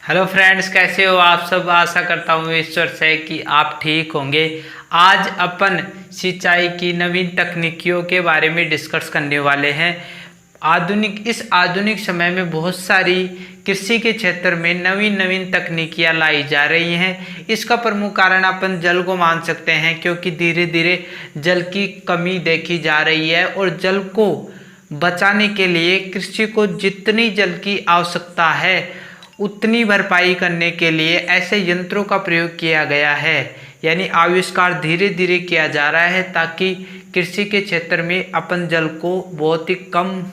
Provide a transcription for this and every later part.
Hello friends, कैसे हो आप सब। आशा करता हूँ ईश्वर से कि आप ठीक होंगे। आज अपन सिंचाई की नवीन तकनीकियों के बारे में डिस्कस करने वाले हैं। इस आधुनिक समय में बहुत सारी कृषि के क्षेत्र में नवीन नवीन तकनीकियाँ लाई जा रही हैं। इसका प्रमुख कारण अपन जल को मान सकते हैं, क्योंकि धीरे धीरे जल की कमी देखी जा रही है और जल को बचाने के लिए कृषि को जितनी जल की आवश्यकता है उतनी भरपाई करने के लिए ऐसे यंत्रों का प्रयोग किया गया है, यानी आविष्कार धीरे धीरे किया जा रहा है, ताकि कृषि के क्षेत्र में अपन जल को बहुत ही कम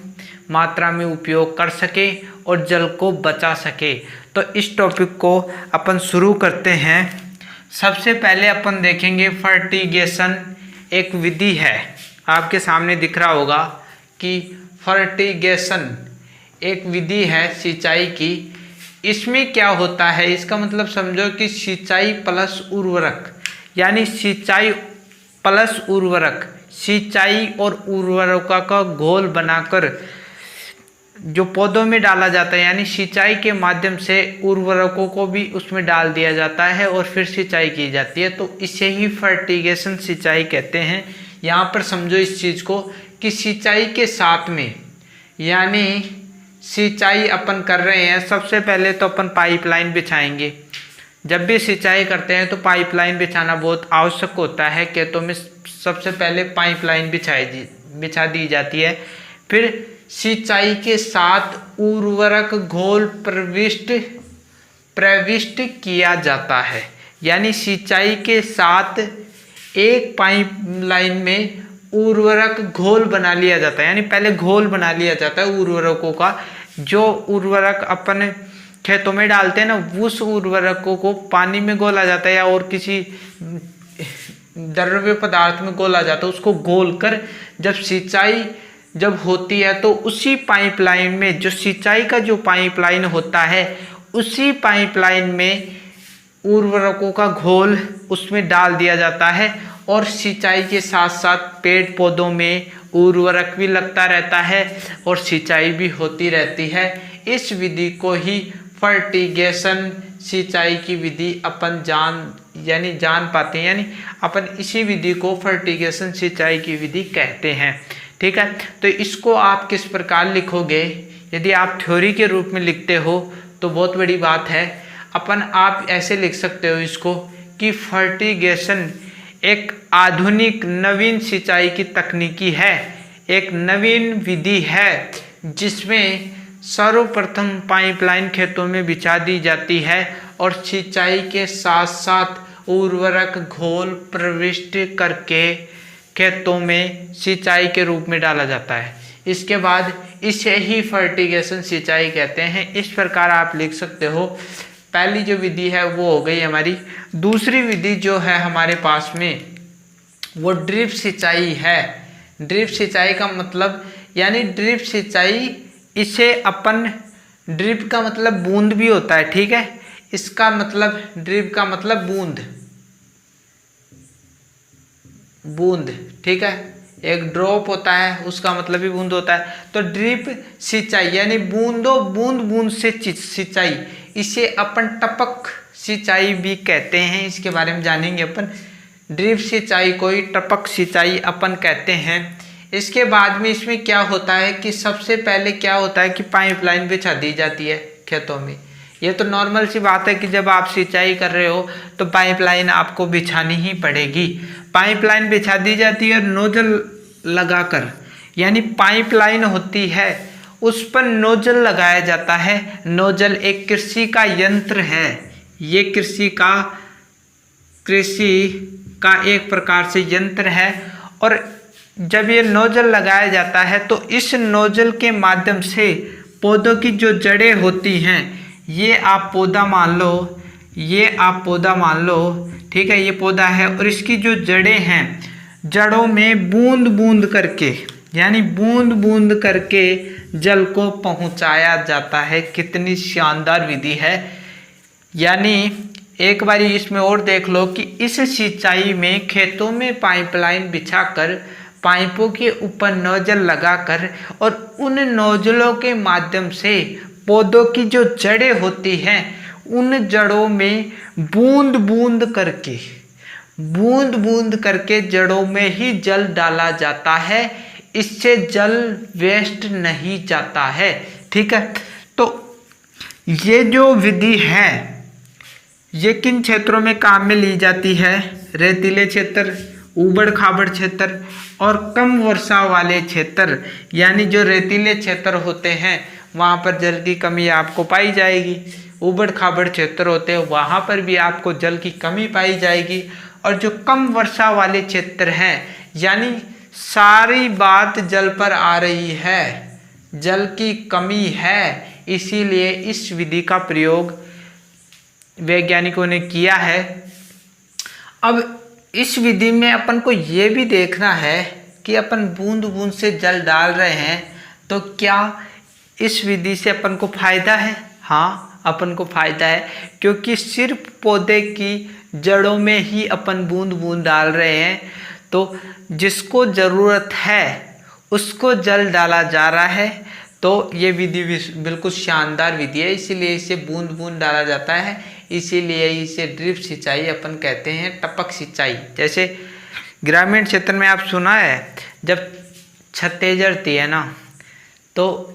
मात्रा में उपयोग कर सके और जल को बचा सके। तो इस टॉपिक को अपन शुरू करते हैं। सबसे पहले अपन देखेंगे फर्टिगेशन एक विधि है। आपके सामने दिख रहा होगा कि फर्टिगेशन एक विधि है सिंचाई की। इसमें क्या होता है, इसका मतलब समझो कि सिंचाई प्लस उर्वरक, यानी सिंचाई प्लस उर्वरक, सिंचाई और उर्वरकों का घोल बनाकर जो पौधों में डाला जाता है, यानी सिंचाई के माध्यम से उर्वरकों को भी उसमें डाल दिया जाता है और फिर सिंचाई की जाती है। तो इसे ही फर्टिगेशन सिंचाई कहते हैं। यहाँ पर समझो इस चीज़ को कि सिंचाई के साथ में, यानी सिंचाई अपन कर रहे हैं, सबसे पहले तो अपन पाइपलाइन बिछाएंगे। जब भी सिंचाई करते हैं तो पाइपलाइन बिछाना बहुत आवश्यक होता है। खेतों में सबसे पहले पाइपलाइन बिछा दी जाती है। फिर सिंचाई के साथ उर्वरक घोल प्रविष्ट किया जाता है, यानी सिंचाई के साथ एक पाइपलाइन में उर्वरक घोल बना लिया जाता है, यानी पहले घोल बना लिया जाता है उर्वरकों का। जो उर्वरक अपन खेतों में डालते हैं ना, उस उर्वरकों को पानी में घोला जाता है या और किसी द्रव्य पदार्थ में घोला जाता है। उसको घोल कर जब सिंचाई होती है तो उसी पाइपलाइन में, जो सिंचाई का जो पाइपलाइन होता है, उसी पाइपलाइन में उर्वरकों का घोल उसमें डाल दिया जाता है और सिंचाई के साथ साथ पेड़ पौधों में उर्वरक भी लगता रहता है और सिंचाई भी होती रहती है। इस विधि को ही फर्टिगेशन सिंचाई की विधि अपन जान पाते हैं, यानी अपन इसी विधि को फर्टिगेशन सिंचाई की विधि कहते हैं। ठीक है, तो इसको आप किस प्रकार लिखोगे? यदि आप थ्योरी के रूप में लिखते हो तो बहुत बड़ी बात है। आप ऐसे लिख सकते हो इसको कि फर्टिगेशन एक आधुनिक नवीन सिंचाई की तकनीकी है, एक नवीन विधि है जिसमें सर्वप्रथम पाइपलाइन खेतों में बिछा दी जाती है और सिंचाई के साथ साथ उर्वरक घोल प्रविष्ट करके खेतों में सिंचाई के रूप में डाला जाता है। इसके बाद इसे ही फर्टिगेशन सिंचाई कहते हैं। इस प्रकार आप लिख सकते हो। पहली जो विधि है वो हो गई हमारी। दूसरी विधि जो है हमारे पास में वो ड्रिप सिंचाई है। ड्रिप सिंचाई का मतलब, यानी ड्रिप सिंचाई, इसे अपन, ड्रिप का मतलब बूंद भी होता है, ठीक है। इसका मतलब, ड्रिप का मतलब बूंद, ठीक है। एक ड्रॉप होता है, उसका मतलब भी बूंद होता है। तो ड्रिप सिंचाई यानी बूंद बूंद से सिंचाई, इसे अपन टपक सिंचाई भी कहते हैं। इसके बारे में जानेंगे अपन। ड्रिप सिंचाई को ही टपक सिंचाई अपन कहते हैं। इसके बाद में इसमें क्या होता है कि सबसे पहले क्या होता है कि पाइपलाइन बिछा दी जाती है खेतों में। ये तो नॉर्मल सी बात है कि जब आप सिंचाई कर रहे हो तो पाइपलाइन आपको बिछानी ही पड़ेगी। पाइपलाइन बिछा दी जाती है नोजल लगाकर, यानी पाइपलाइन होती है उस पर नोजल लगाया जाता है। नोजल एक कृषि का यंत्र है। ये कृषि का एक प्रकार से यंत्र है और जब ये नोजल लगाया जाता है तो इस नोजल के माध्यम से पौधों की जो जड़ें होती हैं, ये आप पौधा मान लो, ठीक है। ये पौधा है और इसकी जो जड़ें हैं, जड़ों में बूंद बूंद करके, यानी बूंद बूंद करके जल को पहुंचाया जाता है। कितनी शानदार विधि है। यानी एक बार इसमें और देख लो कि इस सिंचाई में खेतों में पाइपलाइन बिछाकर पाइपों के ऊपर नोजल लगाकर और उन नोजलों के माध्यम से पौधों की जो जड़ें होती हैं उन जड़ों में बूंद बूंद करके जड़ों में ही जल डाला जाता है, इससे जल वेस्ट नहीं जाता है। ठीक है, तो ये जो विधि है ये किन क्षेत्रों में काम में ली जाती है? रेतीले क्षेत्र, ऊबड़ खाबड़ क्षेत्र और कम वर्षा वाले क्षेत्र। यानी जो रेतीले क्षेत्र होते हैं वहाँ पर जल की कमी आपको पाई जाएगी, ऊबड़ खाबड़ क्षेत्र होते हैं वहाँ पर भी आपको जल की कमी पाई जाएगी, और जो कम वर्षा वाले क्षेत्र हैं यानी सारी बात जल पर आ रही है, जल की कमी है, इसीलिए इस विधि का प्रयोग वैज्ञानिकों ने किया है। अब इस विधि में अपन को ये भी देखना है कि अपन बूंद बूंद से जल डाल रहे हैं तो क्या इस विधि से अपन को फायदा है? हाँ, अपन को फायदा है, क्योंकि सिर्फ पौधे की जड़ों में ही अपन बूंद बूंद डाल रहे हैं, तो जिसको ज़रूरत है उसको जल डाला जा रहा है। तो ये विधि बिल्कुल शानदार विधि है, इसीलिए इसे बूंद बूंद डाला जाता है, इसीलिए इसे ड्रिप सिंचाई अपन कहते हैं, टपक सिंचाई। जैसे ग्रामीण क्षेत्र में आप सुना है जब छतें जड़ती है ना, तो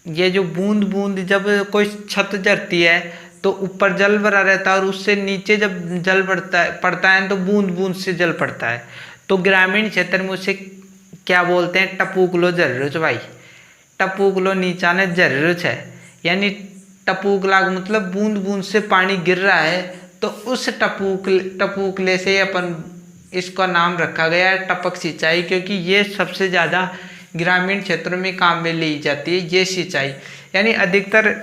ये जो बूंद बूंद जब कोई छत जड़ती है तो ऊपर जल भरा रहता है और उससे नीचे जब जल पड़ता है तो बूंद बूंद से जल पड़ता है। तो ग्रामीण क्षेत्र में उसे क्या बोलते हैं? टपूकलो जर्रुच भाई, टपूकलो नीचा ने जर्रुच है, यानी टपूकला मतलब बूंद बूंद से पानी गिर रहा है, तो उस टपूकले से अपन इसका नाम रखा गया है टपक सिंचाई, क्योंकि ये सबसे ज़्यादा ग्रामीण क्षेत्रों में काम में ली जाती है ये सिंचाई। यानी अधिकतर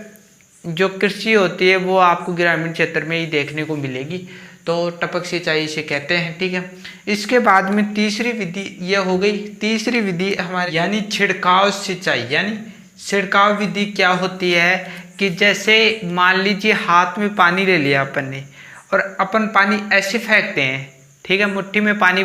जो कृषि होती है वो आपको ग्रामीण क्षेत्र में ही देखने को मिलेगी, तो टपक सिंचाई इसे कहते हैं। ठीक है, इसके बाद में तीसरी विधि ये हो गई। तीसरी विधि हमारी यानी छिड़काव सिंचाई। यानी छिड़काव विधि क्या होती है कि जैसे मान लीजिए हाथ में पानी ले लिया अपन ने और अपन पानी ऐसे फेंकते हैं, ठीक है, मुट्ठी में पानी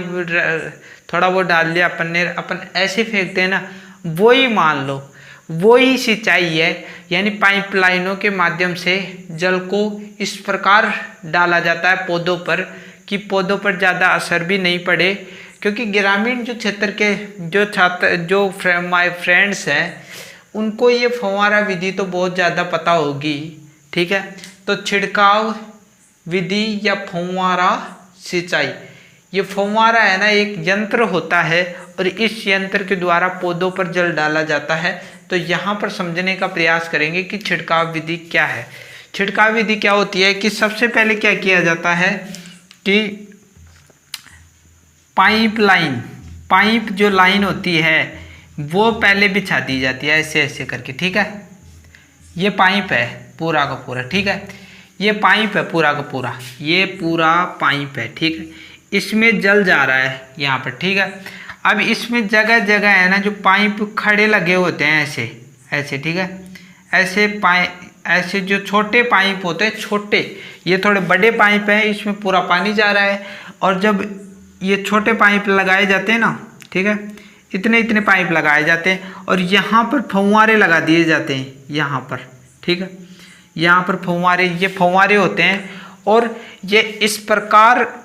थोड़ा वो डाल लिया अपन ने, अपन ऐसे फेंकते हैं ना, वही मान लो वही सिंचाई है। यानी पाइपलाइनों के माध्यम से जल को इस प्रकार डाला जाता है पौधों पर कि पौधों पर ज़्यादा असर भी नहीं पड़े, क्योंकि ग्रामीण जो क्षेत्र के जो छात्र जो माय फ्रेंड्स हैं उनको ये फव्वारा विधि तो बहुत ज़्यादा पता होगी। ठीक है, तो छिड़काव विधि या फव्वारा सिंचाई, ये फव्वारा है ना एक यंत्र होता है और इस यंत्र के द्वारा पौधों पर जल डाला जाता है। तो यहाँ पर समझने का प्रयास करेंगे कि छिड़काव विधि क्या है। छिड़काव विधि क्या होती है कि सबसे पहले क्या किया जाता है कि पाइप जो लाइन होती है वो पहले बिछा दी जाती है ऐसे ऐसे करके। ठीक है, ये पाइप है पूरा का पूरा। ठीक है, ये पाइप है पूरा का पूरा, ये पूरा पाइप है। ठीक है, इसमें जल जा रहा है यहाँ पर। ठीक है, अब इसमें जगह जगह है ना जो पाइप खड़े लगे होते हैं ऐसे ऐसे। ठीक है, ऐसे जो छोटे पाइप होते हैं छोटे, ये थोड़े बड़े पाइप है, इसमें पूरा पानी जा रहा है। और जब ये छोटे पाइप लगाए जाते हैं ना, ठीक है, इतने इतने पाइप लगाए जाते हैं और यहाँ पर फव्वारे लगा दिए जाते हैं यहाँ पर। ठीक है, यहाँ पर फव्वारे, ये फव्वारे होते हैं और ये इस प्रकार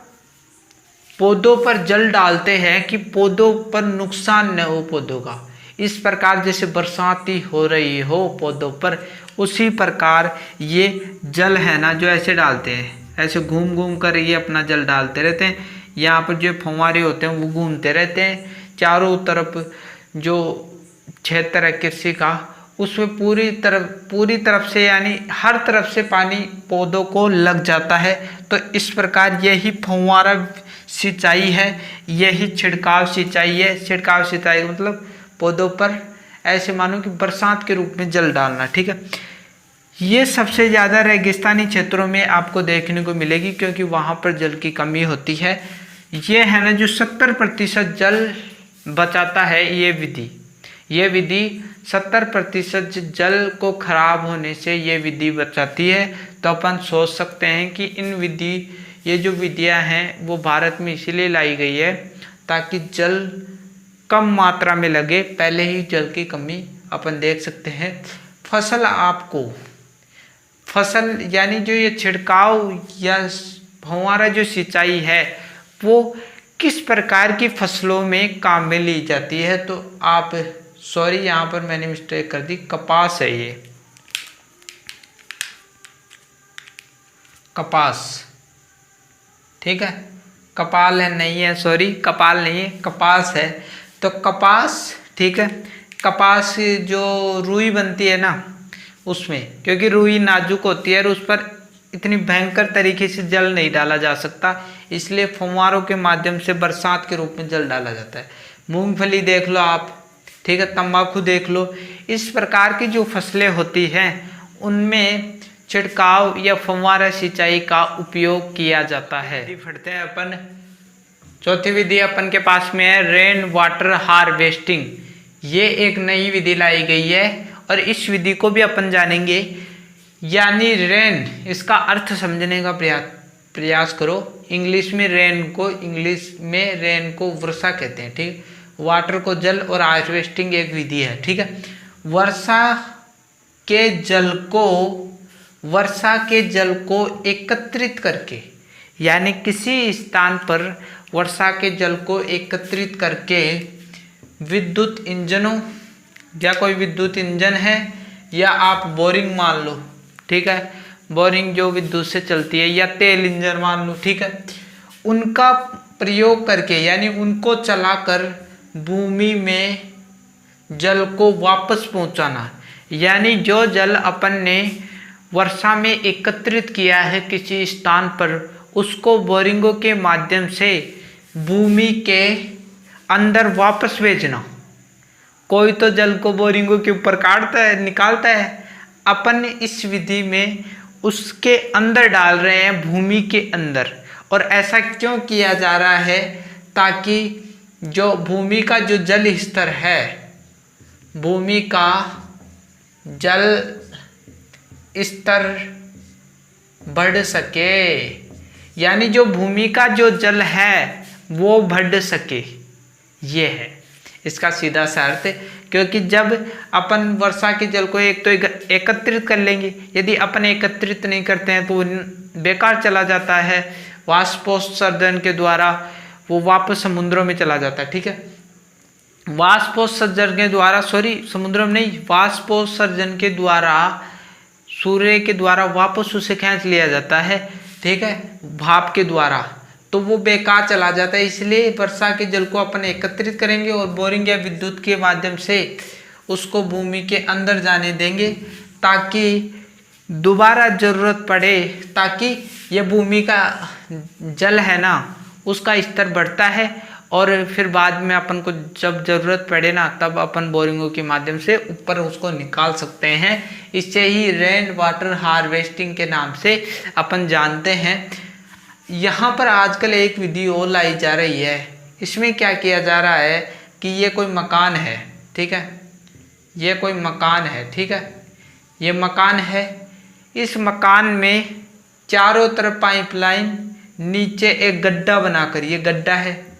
पौधों पर जल डालते हैं कि पौधों पर नुकसान न हो पौधों का। इस प्रकार जैसे बरसाती हो रही हो पौधों पर, उसी प्रकार ये जल है ना जो ऐसे डालते हैं, ऐसे घूम घूम कर ये अपना जल डालते रहते हैं। यहाँ पर जो फव्वारे होते हैं वो घूमते रहते हैं चारों तरफ। जो क्षेत्र है कृषि का उसमें पूरी तरफ से यानी हर तरफ से पानी पौधों को लग जाता है। तो इस प्रकार यही फव्वारा सिंचाई है, यही छिड़काव सिंचाई है। छिड़काव सिंचाई मतलब पौधों पर ऐसे मानो कि बरसात के रूप में जल डालना। ठीक है, ये सबसे ज़्यादा रेगिस्तानी क्षेत्रों में आपको देखने को मिलेगी क्योंकि वहाँ पर जल की कमी होती है। ये है ना जो 70% जल बचाता है ये विधि 70% जल को खराब होने से ये विधि बचाती है। तो अपन सोच सकते हैं कि ये जो विधियां हैं वो भारत में इसीलिए लाई गई है ताकि जल कम मात्रा में लगे। पहले ही जल की कमी अपन देख सकते हैं। फसल यानी जो ये छिड़काव या फव्वारा जो सिंचाई है वो किस प्रकार की फसलों में काम में ली जाती है। तो आप सॉरी यहाँ पर मैंने मिस्टेक कर दी, कपास है ये, कपास, ठीक है, कपाल है नहीं है, सॉरी कपाल नहीं है, कपास है। तो कपास, ठीक है, कपास जो रुई बनती है ना उसमें, क्योंकि रुई नाजुक होती है और उस पर इतनी भयंकर तरीके से जल नहीं डाला जा सकता, इसलिए फव्वारों के माध्यम से बरसात के रूप में जल डाला जाता है। मूंगफली देख लो आप, ठीक है, तंबाकू देख लो, इस प्रकार की जो फसलें होती हैं उनमें छिड़काव या फव्वारा सिंचाई का उपयोग किया जाता है। फटते हैं अपन, चौथी विधि अपन के पास में है रेन वाटर हार्वेस्टिंग। ये एक नई विधि लाई गई है और इस विधि को भी अपन जानेंगे। यानी रेन, इसका अर्थ समझने का प्रयास करो। इंग्लिश में रेन को वर्षा कहते हैं, ठीक, वाटर को जल, और हार्वेस्टिंग एक विधि है, ठीक है। वर्षा के जल को एकत्रित करके, यानी किसी स्थान पर वर्षा के जल को एकत्रित करके विद्युत इंजनों, या कोई विद्युत इंजन है या आप बोरिंग मान लो, ठीक है, बोरिंग जो विद्युत से चलती है, या तेल इंजन मान लो, ठीक है, उनका प्रयोग करके यानी उनको चलाकर भूमि में जल को वापस पहुंचाना। यानी जो जल अपन ने वर्षा में एकत्रित किया है किसी स्थान पर, उसको बोरिंगों के माध्यम से भूमि के अंदर वापस भेजना। कोई तो जल को बोरिंगों के ऊपर काटता है, निकालता है, अपन इस विधि में उसके अंदर डाल रहे हैं, भूमि के अंदर। और ऐसा क्यों किया जा रहा है? ताकि जो भूमि का जो जल स्तर है, भूमि का जल स्तर बढ़ सके, यानी जो भूमि का जो जल है वो बढ़ सके, ये है इसका सीधा सा अर्थ। क्योंकि जब अपन वर्षा के जल को एक तो एकत्रित कर लेंगे, यदि अपन एकत्रित नहीं करते हैं तो वो बेकार चला जाता है, वाष्पोत्सर्जन के द्वारा वो वापस समुद्रों में चला जाता है, ठीक है। वाष्पोत्सर्जन के द्वारा, समुद्रों में नहीं, वाष्पोत्सर्जन के द्वारा सूर्य के द्वारा वापस उसे खींच लिया जाता है, ठीक है, भाप के द्वारा, तो वो बेकार चला जाता है। इसलिए वर्षा के जल को अपन एकत्रित करेंगे और बोरिंग या विद्युत के माध्यम से उसको भूमि के अंदर जाने देंगे, ताकि दोबारा जरूरत पड़े, ताकि ये भूमि का जल है ना उसका स्तर बढ़ता है और फिर बाद में अपन को जब ज़रूरत पड़े ना तब अपन बोरिंगों के माध्यम से ऊपर उसको निकाल सकते हैं। इससे ही रेन वाटर हार्वेस्टिंग के नाम से अपन जानते हैं। यहाँ पर आजकल एक विधि और लाई जा रही है। इसमें क्या किया जा रहा है कि ये कोई मकान है, ठीक है, ये कोई मकान है, ठीक है, ये मकान है। इस मकान में चारों तरफ पाइपलाइन, नीचे एक गड्ढा बनाकर, ये गड्ढा है,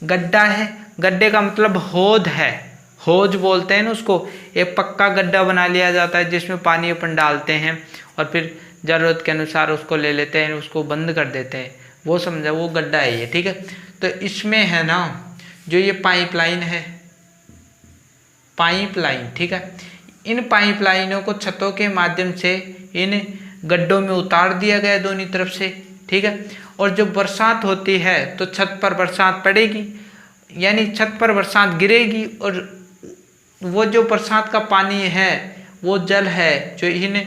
गड्ढा है, गड्ढे का मतलब हौद है, हौज बोलते हैं ना उसको। एक पक्का गड्ढा बना लिया जाता है जिसमें पानी अपन डालते हैं और फिर ज़रूरत के अनुसार उसको ले लेते हैं, उसको बंद कर देते हैं, वो समझा, वो गड्ढा है ये, ठीक है। तो इसमें है ना जो ये पाइपलाइन है, पाइपलाइन, ठीक है, इन पाइपलाइनों को छतों के माध्यम से इन गड्ढों में उतार दिया गया दोनों तरफ से, ठीक है। और जब बरसात होती है तो छत पर बरसात पड़ेगी, यानी छत पर बरसात गिरेगी और वो जो बरसात का पानी है वो जल है जो इन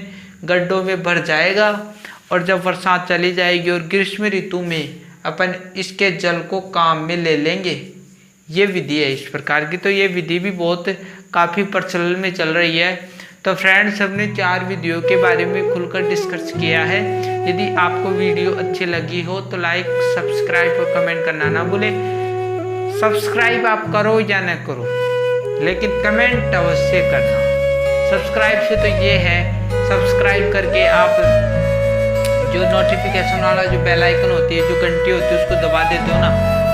गड्ढों में भर जाएगा। और जब बरसात चली जाएगी और ग्रीष्म ऋतु में अपन इसके जल को काम में ले लेंगे। ये विधि है इस प्रकार की। तो ये विधि भी बहुत काफ़ी प्रचलन में चल रही है। तो फ्रेंड्स, हमने 4 विधियों के बारे में खुलकर डिस्कस किया है। यदि आपको वीडियो अच्छी लगी हो तो लाइक, सब्सक्राइब और कमेंट करना ना भूलें। सब्सक्राइब आप करो या न करो, लेकिन कमेंट अवश्य करना। सब्सक्राइब से तो ये है, सब्सक्राइब करके आप जो नोटिफिकेशन वाला जो बेल आइकन होती है, जो घंटी होती है, उसको दबा देते हो ना,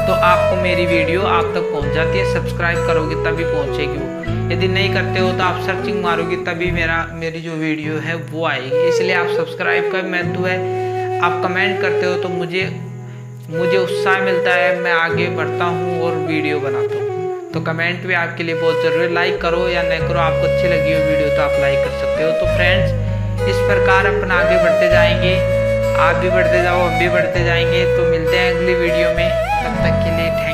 तो आपको मेरी वीडियो आप तक पहुंच जाती है। सब्सक्राइब करोगे तभी पहुंचेगी वो, यदि नहीं करते हो तो आप सर्चिंग मारोगे तभी मेरी जो वीडियो है वो आएगी। इसलिए आप सब्सक्राइब का महत्व है। आप कमेंट करते हो तो मुझे उत्साह मिलता है, मैं आगे बढ़ता हूँ और वीडियो बनाता हूँ। तो कमेंट भी आपके लिए बहुत ज़रूरी है। लाइक करो या नहीं करो, आपको अच्छी लगी हो वीडियो तो आप लाइक कर सकते हो। तो फ्रेंड्स, इस प्रकार अपन आगे बढ़ते जाएंगे, आप भी बढ़ते जाओ, हम भी बढ़ते जाएंगे। तो मिलते हैं अगली वीडियो में, तब तक के लिए थैंक